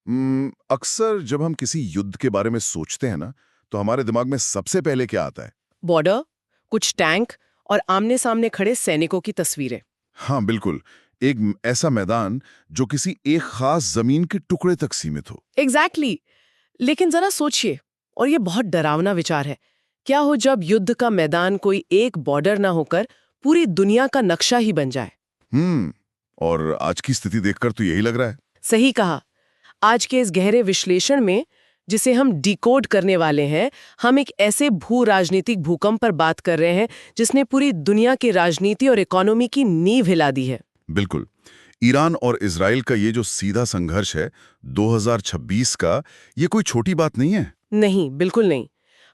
अक्सर जब हम किसी युद्ध के बारे में सोचते हैं ना, तो हमारे दिमाग में सबसे पहले क्या आता है? बॉर्डर, कुछ टैंक और आमने सामने खड़े सैनिकों की तस्वीरें। हाँ, बिल्कुल। एक ऐसा मैदान जो किसी एक खास जमीन के टुकड़े तक सीमित हो। एग्जैक्टली। लेकिन जरा सोचिए, और ये बहुत डरावना विचार है, क्या हो जब युद्ध का मैदान कोई एक बॉर्डर ना होकर पूरी दुनिया का नक्शा ही बन जाए। हम्म और आज की स्थिति देखकर तो यही लग रहा है। सही कहा। आज के इस गहरे विश्लेषण में, जिसे हम डिकोड करने वाले हैं, हम एक ऐसे भू राजनीतिक भूकंप पर बात कर रहे हैं जिसने पूरी दुनिया की राजनीति और इकोनॉमी की नींव हिला दी है। बिल्कुल। ईरान और इजराइल का ये जो सीधा संघर्ष है 2026 का, ये कोई छोटी बात नहीं है। नहीं, बिल्कुल नहीं।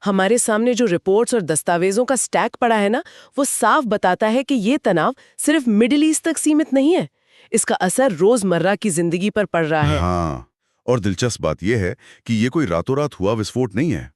हमारे सामने जो रिपोर्ट्स और दस्तावेजों का स्टैक पड़ा है ना, वो साफ बताता है कि ये तनाव सिर्फ मिडिल ईस्ट तक सीमित नहीं है। इसका असर रोजमर्रा की जिंदगी पर पड़ रहा है। हाँ, और दिलचस्प बात यह है कि ये कोई रातों रात हुआ विस्फोट नहीं है।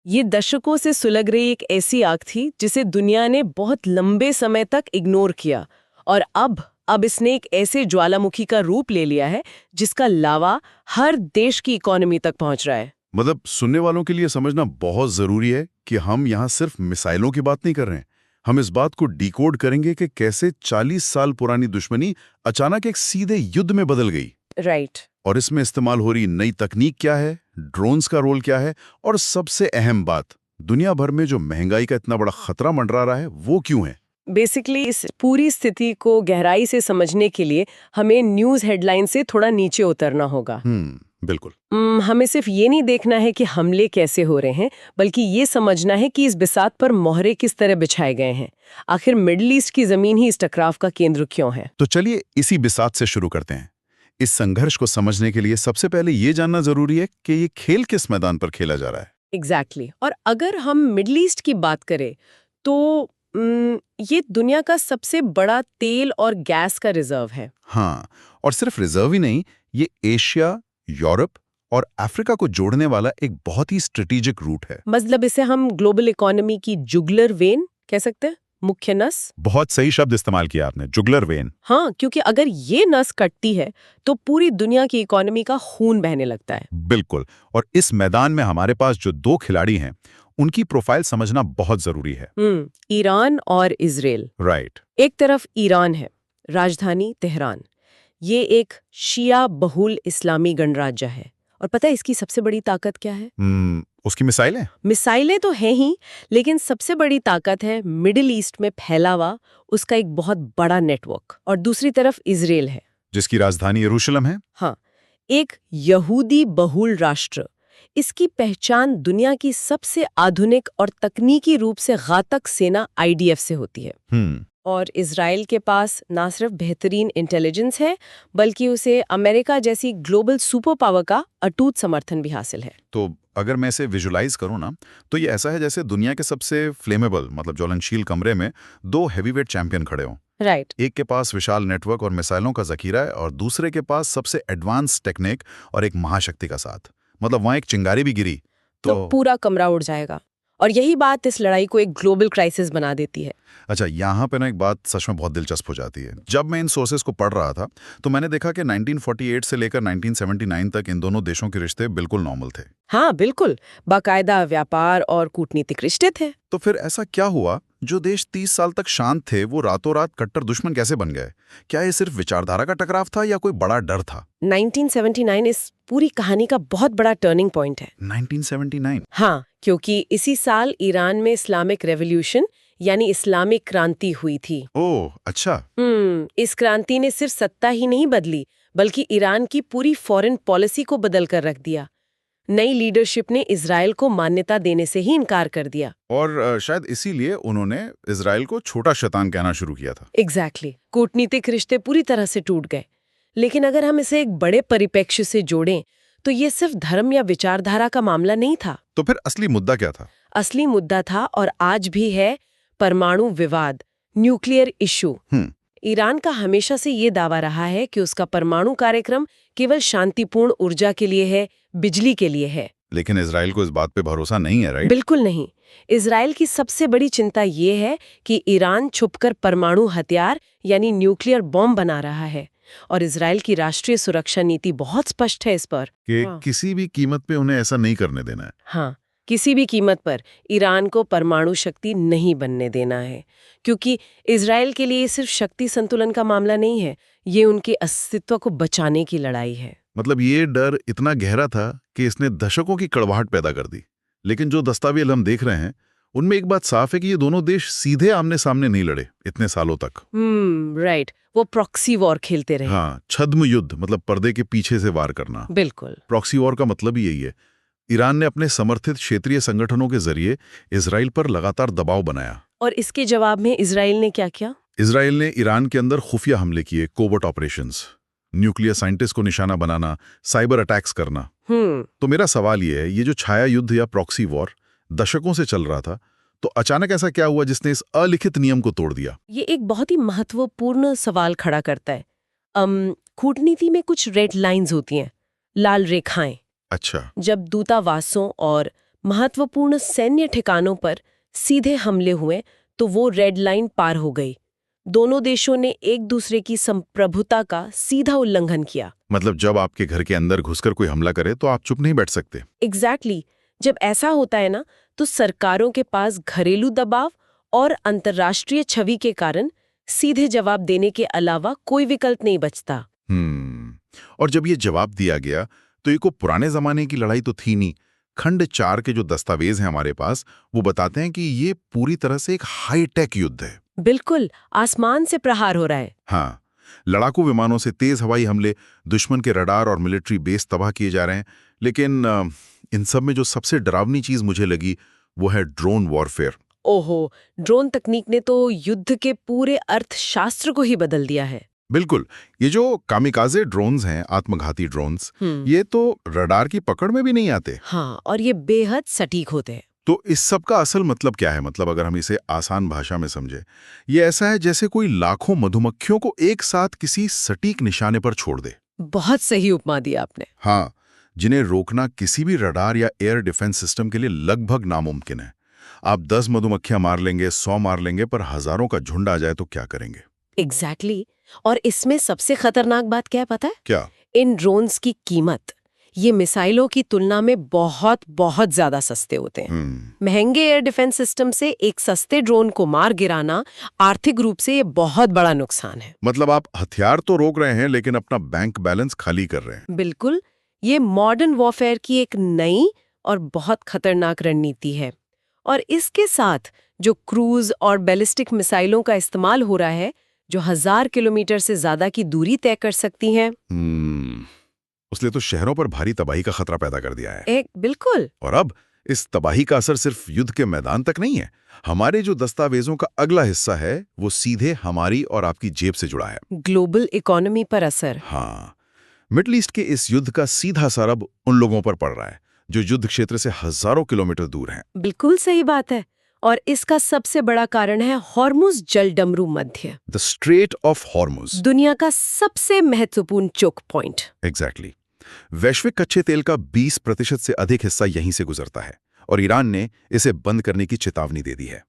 ये दशकों से सुलग रही एक ऐसी आग थी जिसे दुनिया ने बहुत लंबे समय तक इग्नोर किया, और अब इसने एक ऐसे ज्वालामुखी का रूप ले लिया है जिसका लावा हर देश की इकोनॉमी तक पहुंच रहा है। मतलब सुनने वालों के लिए समझना बहुत जरूरी है कि हम यहाँ सिर्फ मिसाइलों की बात नहीं कर रहे हैं। हम इस बात को डिकोड करेंगे कि कैसे 40 साल पुरानी दुश्मनी अचानक एक सीधे युद्ध में बदल गई। राइट। और इसमें इस्तेमाल हो रही नई तकनीक क्या है, ड्रोन्स का रोल क्या है, और सबसे अहम बात, दुनिया भर में जो महंगाई का इतना बड़ा खतरा मंडरा रहा है वो क्यों है। बेसिकली इस पूरी स्थिति को गहराई से समझने के लिए हमें न्यूज़ हेडलाइन से थोड़ा नीचे उतरना होगा। बिल्कुल। हमें सिर्फ ये नहीं देखना है कि हमले कैसे हो रहे हैं, बल्कि ये समझना है कि इस बिसात पर मोहरे किस तरह बिछाए गए हैं। आखिर मिडिल ईस्ट की जमीन ही इस टकराव का केंद्र क्यों है। तो चलिए इसी बिसात से शुरू करते हैं। इस संघर्ष को समझने के लिए सबसे पहले ये जानना जरूरी है कि ये खेल किस मैदान पर खेला जा रहा है। एग्जैक्टली। और अगर हम मिडिल ईस्ट की बात करें तो ये दुनिया का सबसे बड़ा तेल और गैस का रिजर्व है। हाँ, और सिर्फ रिजर्व ही नहीं, ये एशिया, यूरोप और अफ्रीका को जोड़ने वाला एक बहुत ही स्ट्रेटेजिक रूट है। मतलब इसे हम ग्लोबल इकोनॉमी की जुगलर वेन कह सकते हैं, मुख्य नस। बहुत सही शब्द इस्तेमाल किया आपने, जुगलर वेन। हाँ, क्योंकि अगर ये नस कटती है तो पूरी दुनिया की इकोनॉमी का खून बहने लगता है। बिल्कुल। और इस मैदान में हमारे पास जो दो खिलाड़ी हैं, उनकी प्रोफाइल समझना बहुत जरूरी है। ईरान और इजराइल। राइट। एक तरफ ईरान है, राजधानी तेहरान। ये एक शिया बहुल इस्लामी गणराज्य है, और पता है इसकी सबसे बड़ी ताकत क्या है? उसकी मिसाइलें। मिसाइलें तो हैं ही, लेकिन सबसे बड़ी ताकत है मिडिल ईस्ट में फैला हुआ उसका एक बहुत बड़ा नेटवर्क। और दूसरी तरफ इजराइल है, जिसकी राजधानी यरूशलेम है। हाँ, एक यहूदी बहुल राष्ट्र। इसकी पहचान दुनिया की सबसे आधुनिक और तकनीकी रूप से घातक सेना IDF से होती है। और इजराइल के पास ना सिर्फ बेहतरीन इंटेलिजेंस है, बल्कि उसे अमेरिका जैसी ग्लोबल सुपर पावर का अटूट समर्थन भी हासिल है। तो अगर मैं इसे विजुलाइज करूं ना, तो ये ऐसा है जैसे दुनिया के सबसे फ्लेमेबल, मतलब ज्वलनशील कमरे में दो हैवीवेट चैंपियन खड़े हों। राइट। एक के पास विशाल नेटवर्क और मिसाइलों का जखीरा है, और दूसरे के पास सबसे एडवांस टेक्निक और एक महाशक्ति का साथ। मतलब वहां एक चिंगारी भी गिरी तो पूरा कमरा उड़ जाएगा। और यही बात इस लड़ाई को एक ग्लोबल क्राइसिस बना देती है। अच्छा, यहाँ पे ना एक बात सच में बहुत दिलचस्प हो जाती है। जब मैं इन सोर्सेस को पढ़ रहा था, तो मैंने देखा कि 1948 से लेकर 1979 तक इन दोनों देशों के रिश्ते बिल्कुल नॉर्मल थे। हाँ, बिल्कुल। बाकायदा व्यापार और कूटनीतिक रिश्ते थे। तो फिर ऐसा क्या हुआ, जो देश 30 साल तक शांत थे वो रातों रात कट्टर दुश्मन कैसे बन गए? क्या ये सिर्फ विचारधारा का टकराव था या कोई बड़ा डर था? 1979 इस पूरी कहानी का बहुत बड़ा टर्निंग पॉइंट है। 1979? हाँ, क्योंकि इसी साल ईरान में इस्लामिक रेवोल्यूशन यानी इस्लामिक क्रांति हुई थी। ओह, अच्छा। इस क्रांति ने सिर्फ सत्ता ही नहीं बदली, बल्कि ईरान की पूरी फॉरेन पॉलिसी को बदल कर रख दिया। नई लीडरशिप ने इजराइल को मान्यता देने से ही इनकार कर दिया। और शायद इसीलिए उन्होंने इजराइल को छोटा शैतान कहना शुरू किया था। एग्जैक्टली। कूटनीतिक रिश्ते पूरी तरह से टूट गए। लेकिन अगर हम इसे एक बड़े परिप्रेक्ष्य से जोड़ें, तो ये सिर्फ धर्म या विचारधारा का मामला नहीं था। तो फिर असली मुद्दा क्या था? असली मुद्दा था, और आज भी है, परमाणु विवाद, न्यूक्लियर इश्यू। ईरान का हमेशा से ये दावा रहा है कि उसका परमाणु कार्यक्रम केवल शांतिपूर्ण ऊर्जा के लिए है, बिजली के लिए है। लेकिन इजराइल को इस बात पे भरोसा नहीं है, राइट? बिल्कुल नहीं। इजराइल की सबसे बड़ी चिंता ये है कि ईरान छुपकर परमाणु हथियार यानी न्यूक्लियर बॉम्ब बना रहा है, और इजराइल की राष्ट्रीय सुरक्षा नीति बहुत स्पष्ट है इस पर कि हाँ। किसी भी कीमत पे उन्हें ऐसा नहीं करने देना है। हाँ, किसी भी कीमत पर ईरान को परमाणु शक्ति नहीं बनने देना है, क्योंकि इजराइल के लिए सिर्फ शक्ति संतुलन का मामला नहीं है, ये उनके अस्तित्व को बचाने की लड़ाई है। मतलब ये डर इतना गहरा था कि इसने दशकों की कड़वाहट पैदा कर दी। लेकिन जो दस्तावेज हम देख रहे हैं उनमें एक बात साफ है कि ये दोनों देश सीधे आमने सामने नहीं लड़े इतने सालों तक। राइट, वो प्रॉक्सी वॉर खेलते रहे। हाँ, छद्म युद्ध, मतलब पर्दे के पीछे से वार करना। बिल्कुल। प्रॉक्सी वॉर का मतलब ही यही है। ईरान ने अपने समर्थित क्षेत्रीय संगठनों के जरिए इजराइल पर लगातार दबाव बनाया। और इसके जवाब में इजराइल ने क्या किया? इजराइल ने ईरान के अंदर खुफिया हमले किए, कोवर्ट ऑपरेशंस, न्यूक्लियर साइंटिस्ट को निशाना बनाना, साइबर अटैक्स करना। तो मेरा सवाल ये है, ये जो छाया युद्ध या प्रॉक्सी वॉर दशकों से चल रहा था, तो अचानक ऐसा क्या हुआ जिसने इस अलिखित नियम को तोड़ दिया? ये एक बहुत ही महत्वपूर्ण सवाल खड़ा करता है। कूटनीति में कुछ रेड लाइंस होती हैं, लाल रेखाएं। अच्छा। जब दूतावासों और महत्वपूर्ण सैन्य ठिकानों पर सीधे हमले हुए तो वो रेड लाइन पार हो गई। दोनों देशों ने एक दूसरे की संप्रभुता का सीधा उल्लंघन किया। मतलब जब आपके घर के अंदर घुसकर कोई हमला करे तो आप चुप नहीं बैठ सकते। एग्जैक्टली। जब ऐसा होता है ना, तो सरकारों के पास घरेलू दबाव और अंतर्राष्ट्रीय छवि के कारण सीधे जवाब देने के अलावा कोई विकल्प नहीं बचता। और जब ये जवाब दिया गया तो ये को पुराने जमाने की लड़ाई तो थी नहीं। खंड 4 के जो दस्तावेज हैं हमारे पास, वो बताते हैं कि ये पूरी तरह से एक हाईटेक युद्ध है। बिल्कुल, आसमान से प्रहार हो रहा है। हाँ, लड़ाकू विमानों से तेज हवाई हमले, दुश्मन के रडार और मिलिट्री बेस तबाह किए जा रहे हैं। लेकिन इन सब में जो सबसे डरावनी चीज मुझे लगी वो है ड्रोन वॉरफेयर। ओहो, ड्रोन तकनीक ने तो युद्ध के पूरे अर्थशास्त्र को ही बदल दिया है। बिल्कुल। ये जो कामिकाजे ड्रोन्स हैं, आत्मघाती ड्रोन्स, ये तो रडार की पकड़ में भी नहीं आते। हाँ, और ये बेहद सटीक होते हैं। तो इस सब का असल मतलब क्या है? मतलब अगर हम इसे आसान भाषा में समझे, ये ऐसा है जैसे कोई लाखों मधुमक्खियों को एक साथ किसी सटीक निशाने पर छोड़ दे। बहुत सही उपमा दिया आपने। हाँ, जिन्हें रोकना किसी भी रडार या एयर डिफेंस सिस्टम के लिए लगभग नामुमकिन है। आप 10 मधुमक्खियां मार लेंगे, 100 मार लेंगे, पर हजारों का झुंड आ जाए तो क्या करेंगे? एग्जैक्टली। और इसमें सबसे खतरनाक बात क्या है पता है? क्या? इन ड्रोन्स की कीमत ये मिसाइलों की तुलना में बहुत बहुत ज्यादा सस्ते होते हैं। महंगे एयर डिफेंस सिस्टम से एक सस्ते ड्रोन को मार गिराना आर्थिक रूप से ये बहुत बड़ा नुकसान है। मतलब आप हथियार तो रोक रहे हैं लेकिन अपना बैंक बैलेंस खाली कर रहे हैं। बिल्कुल, ये मॉडर्न वॉरफेयर की एक नई और बहुत खतरनाक रणनीति है। और इसके साथ जो क्रूज और बैलिस्टिक मिसाइलों का इस्तेमाल हो रहा है, जो 1000 किलोमीटर से ज्यादा की दूरी तय कर सकती हैं। उसने तो शहरों पर भारी तबाही का खतरा पैदा कर दिया है। बिल्कुल। और अब इस तबाही का असर सिर्फ युद्ध के मैदान तक नहीं है। हमारे जो दस्तावेजों का अगला हिस्सा है वो सीधे हमारी और आपकी जेब से जुड़ा है। ग्लोबल इकोनॉमी पर असर। हाँ, मिडल ईस्ट के इस युद्ध का सीधा असर अब उन लोगों पर पड़ रहा है जो युद्ध क्षेत्र से हजारों किलोमीटर दूर हैं। बिल्कुल सही बात है। और इसका सबसे बड़ा कारण है हॉर्मुज जलडमरू मध्य, द स्ट्रेट ऑफ हॉर्मुज, दुनिया का सबसे महत्वपूर्ण चोक पॉइंट। एग्जैक्टली। वैश्विक कच्चे तेल का 20% से अधिक हिस्सा यहीं से गुजरता है और ईरान ने इसे बंद करने की चेतावनी दे दी है।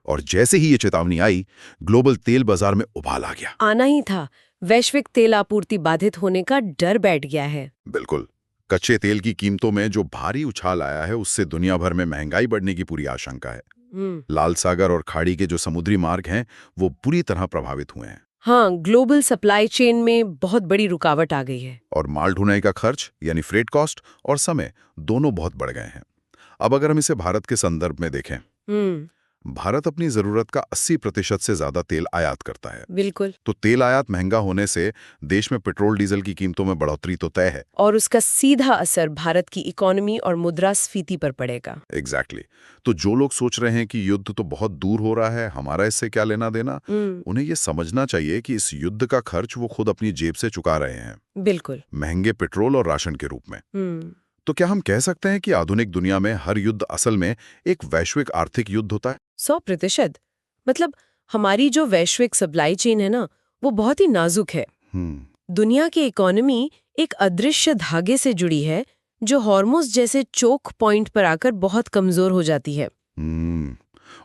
और जैसे ही ये चेतावनी आई, ग्लोबल तेल बाजार में उबाल आ गया। आना ही था। वैश्विक तेल आपूर्ति बाधित होने का डर बैठ गया है। बिल्कुल। कच्चे तेल की कीमतों में जो भारी उछाल आया है, उससे दुनिया भर में महंगाई बढ़ने की पूरी आशंका है। लाल सागर और खाड़ी के जो समुद्री मार्ग हैं, वो बुरी तरह प्रभावित हुए हैं। हाँ, ग्लोबल सप्लाई चेन में बहुत बड़ी रुकावट आ गई है। और माल ढुलाई का खर्च यानी फ्रेट कॉस्ट और समय दोनों बहुत बढ़ गए हैं। अब अगर हम इसे भारत के संदर्भ में देखें, भारत अपनी जरूरत का 80% से ज्यादा तेल आयात करता है। बिल्कुल। तो तेल आयात महंगा होने से देश में पेट्रोल डीजल की कीमतों में बढ़ोतरी तो तय है। और उसका सीधा असर भारत की इकोनॉमी और मुद्रास्फीति पर पड़ेगा। एग्जैक्टली। तो जो लोग सोच रहे हैं कि युद्ध तो बहुत दूर हो रहा है, हमारा इससे क्या लेना देना, उन्हें ये समझना चाहिए कि इस युद्ध का खर्च वो खुद अपनी जेब से चुका रहे हैं। बिल्कुल। महंगे पेट्रोल और राशन के रूप में। तो क्या हम कह सकते हैं कि आधुनिक दुनिया में हर युद्ध असल में एक वैश्विक आर्थिक युद्ध होता है? 100%। मतलब हमारी जो वैश्विक सप्लाई चेन है ना, वो बहुत ही नाजुक है। दुनिया की इकोनॉमी एक अदृश्य धागे से जुड़ी है जो हॉर्मुज जैसे चोक पॉइंट पर आकर बहुत कमजोर हो जाती है।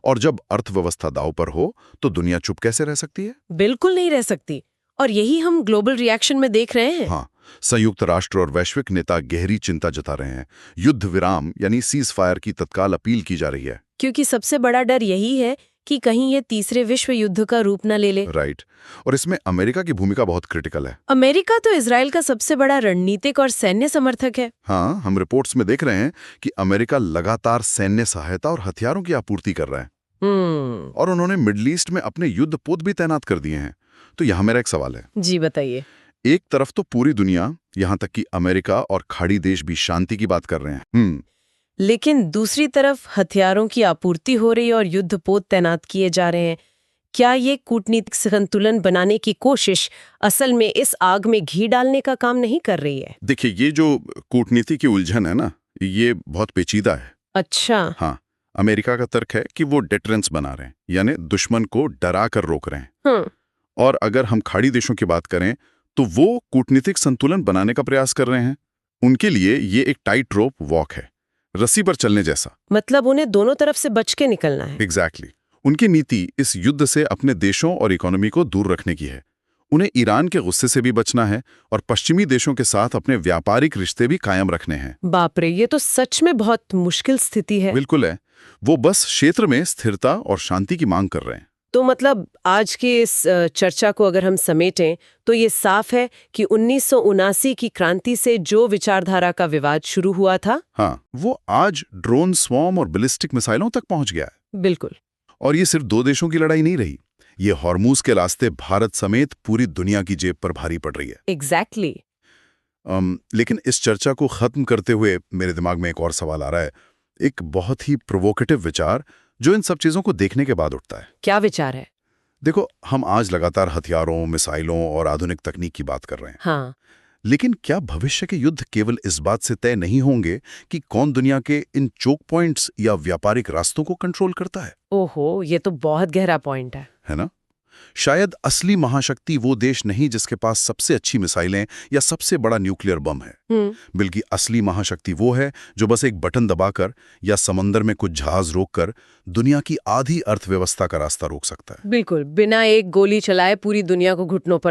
और जब अर्थव्यवस्था दांव पर हो तो दुनिया चुप कैसे रह सकती है? बिल्कुल नहीं रह सकती। और यही हम ग्लोबल रिएक्शन में देख रहे हैं। हाँ, संयुक्त राष्ट्र और वैश्विक नेता गहरी चिंता जता रहे हैं। युद्ध विराम यानी सीज फायर की तत्काल अपील की जा रही है। क्योंकि सबसे बड़ा डर यही है कि कहीं ये तीसरे विश्व युद्ध का रूप न ले ले। राइट। और इसमें अमेरिका की भूमिका बहुत क्रिटिकल है। अमेरिका तो इजराइल का सबसे बड़ा रणनीतिक और सैन्य समर्थक है। हाँ, हम रिपोर्ट्स में देख रहे हैं कि अमेरिका लगातार सैन्य सहायता और हथियारों की आपूर्ति कर रहा है। और उन्होंने मिडल ईस्ट में अपने युद्धपोत भी तैनात कर दिए हैं। तो यहाँ मेरा एक सवाल है। जी बताइए। एक तरफ तो पूरी दुनिया, यहाँ तक कि अमेरिका और खाड़ी देश भी शांति की बात कर रहे हैं। लेकिन दूसरी तरफ हथियारों की आपूर्ति हो रही और युद्धपोत तैनात किए जा रहे हैं। क्या ये कूटनीतिक संतुलन बनाने की कोशिश असल में इस आग में घी डालने का काम नहीं कर रही है? देखिए, ये जो कूटनीति की उलझन है ना, ये बहुत पेचीदा है। अच्छा। हाँ, अमेरिका का तर्क है कि वो डेटरेंस बना रहे हैं, यानी दुश्मन को डरा कर रोक रहे हैं। और अगर हम खाड़ी देशों की बात करें तो वो कूटनीतिक संतुलन बनाने का प्रयास कर रहे हैं। उनके लिए ये एक टाइट रोप वॉक है, रस्सी पर चलने जैसा। मतलब उन्हें दोनों तरफ से बच के निकलना है। एग्जैक्टली। उनकी नीति इस युद्ध से अपने देशों और इकोनॉमी को दूर रखने की है। उन्हें ईरान के गुस्से से भी बचना है और पश्चिमी देशों के साथ अपने व्यापारिक रिश्ते भी कायम रखने हैं। बाप रे, ये तो सच में बहुत मुश्किल स्थिति है। बिल्कुल है। वो बस क्षेत्र में स्थिरता और शांति की मांग कर रहे हैं। तो मतलब आज की इस चर्चा को अगर हम समेटें तो ये साफ है कि 1979 की क्रांति से जो विचारधारा का विवाद शुरू हुआ था, हाँ, वो आज ड्रोन स्वॉर्म और बैलिस्टिक मिसाइलों तक पहुंच गया है। बिल्कुल। और ये सिर्फ दो देशों की लड़ाई नहीं रही, ये हॉर्मूज के रास्ते भारत समेत पूरी दुनिया की जेब पर भारी पड़ रही है। एग्जैक्टली। लेकिन इस चर्चा को खत्म करते हुए मेरे दिमाग में एक और सवाल आ रहा है, एक बहुत ही प्रोवोकेटिव विचार जो इन सब चीजों को देखने के बाद उठता है। क्या विचार है? देखो, हम आज लगातार हथियारों, मिसाइलों और आधुनिक तकनीक की बात कर रहे हैं। हाँ। लेकिन क्या भविष्य के युद्ध केवल इस बात से तय नहीं होंगे कि कौन दुनिया के इन चोक पॉइंट्स या व्यापारिक रास्तों को कंट्रोल करता है? ओहो, ये तो बहुत गहरा पॉइंट है ना? शायद असली महाशक्ति वो देश नहीं जिसके पास सबसे अच्छी मिसाइलें या सबसे बड़ा न्यूक्लियर बम है, बल्कि असली महाशक्ति वो है जो बस एक बटन दबाकर या समंदर में कुछ जहाज रोककर दुनिया की आधी अर्थव्यवस्था का रास्ता रोक सकता है। बिल्कुल, बिना एक गोली चलाए पूरी दुनिया को घुटनों पर